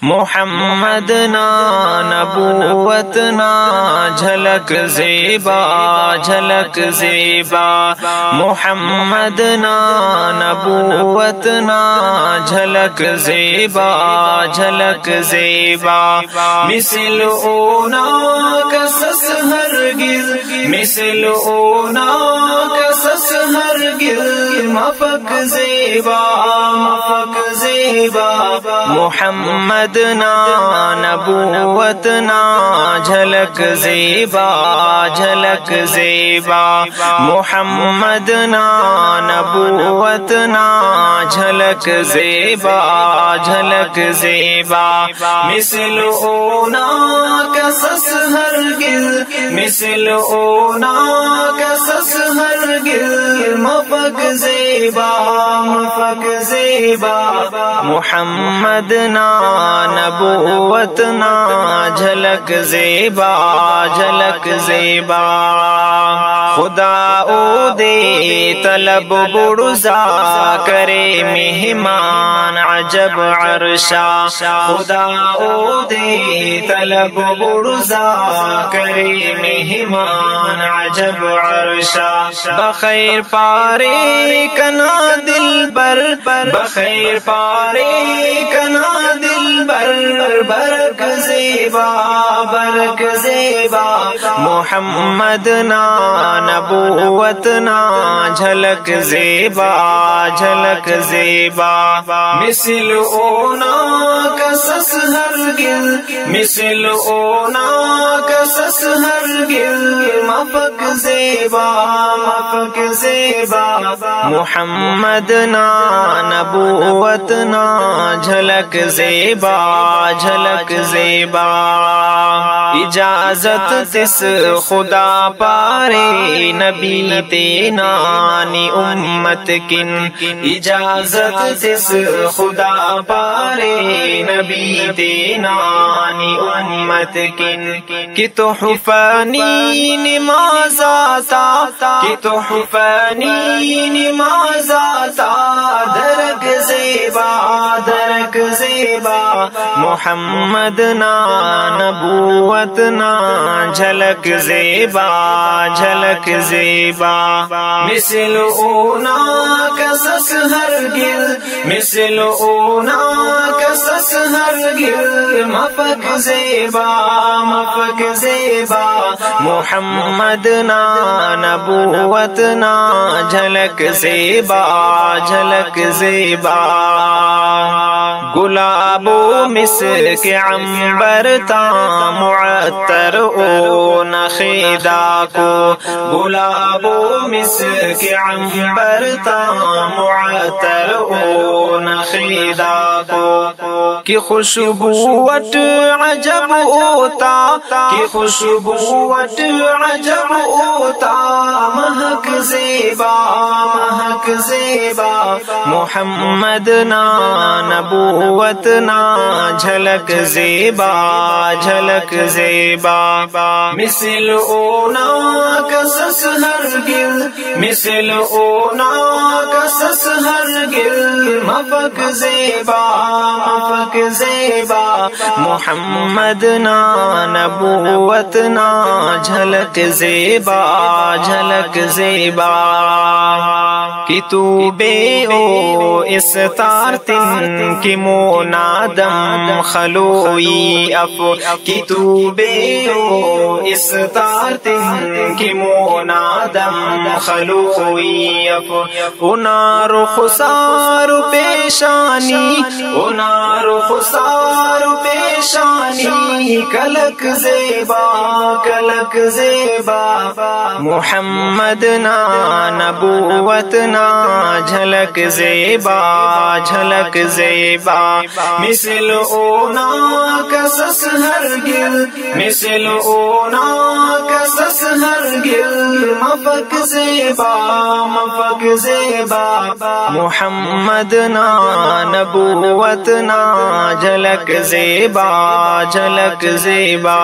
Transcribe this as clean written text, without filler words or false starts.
محمد نا نبوت نا جھلک زیبا جھلک زیبا محمد نا نبوت نا جھلک زیبا جھلک زیبا مثل اونا کسس ہرگز مثل اونا کسس ہرگز مفک زیبا مفک زیبا محمد نا نبوت نا جھلک زیبا جھلک زیبا محمد نا نبوت نا جھلک زیبا جھلک زیبا مثل اونا کسس ہرگز مثل اونا کسس ہرگز مفک زیبا مفک زیبا محمد نا نبوت نا جھلک زیبا جھلک زیبا خدا او دے طلب برزا کرے مہمان عجب عرشا خدا او دے طلب برزا کرے مہمان عجب عرشا بخیر پارے کنا دل بر بخیر پارے کنا دل بر برک زیبا برک زیبا محمد نا نبوت نا جھلک زیبا جھلک زیبا مثل اونا کسس ہرگز مثل اونا کسس ہرگز مفک زیبا مفک زیبا محمد نا نبوت نا جھلک زیبا جھلک زیبا اجازت تس خدا پارے نبی تینانی امت کن اجازت تس خدا پارے نبی تینانی امت کن کہ تحفانی نماز آتا کہ تحفانی نماز آتا درک زیبا درک زیبا محمد نا نبوت نا جھلک زیبا جھلک زیبا مثل اونا کسس ہرگز مثل اونا کسس ہرگز مفک زیبا مفک زیبا محمد نا نبوت نا جھلک زیبا جھلک زیبا گلاب و مسک عنبر تا معطر او نخیدا کو گلاب و مسک عنبر تا معطر او نخیدا کو کہ خوشبوت عجب ہوتا کہ خوشبوت عجب ہوتا مہک زیبا مہک زیبا محمد نا نبوت نا جھلک زیبا جھلک زیبا مثل اونا کسس ہرگز مثل اونا کسس ہرگز مفک زیبا مفک زیبا محمد نا نبوت نا جھلک زیبا جھلک زیبا کہ تو بے او اس تارتن کی منادم خلوئی اف کہ تو بے او اس تارتن کی منادم خلوئی اف انار خسار پیشانی انار خسار پیشانی کلک زیبا کلک زیبا محمد نا نبوت نا جھلک زیبا جھلک زیبا مثل اونا کسس ہرگز مثل اونا کسس ہرگز مفک زیبا مفک زیبا محمد نا نبوت نا جھلک زیبا جھلک زیبا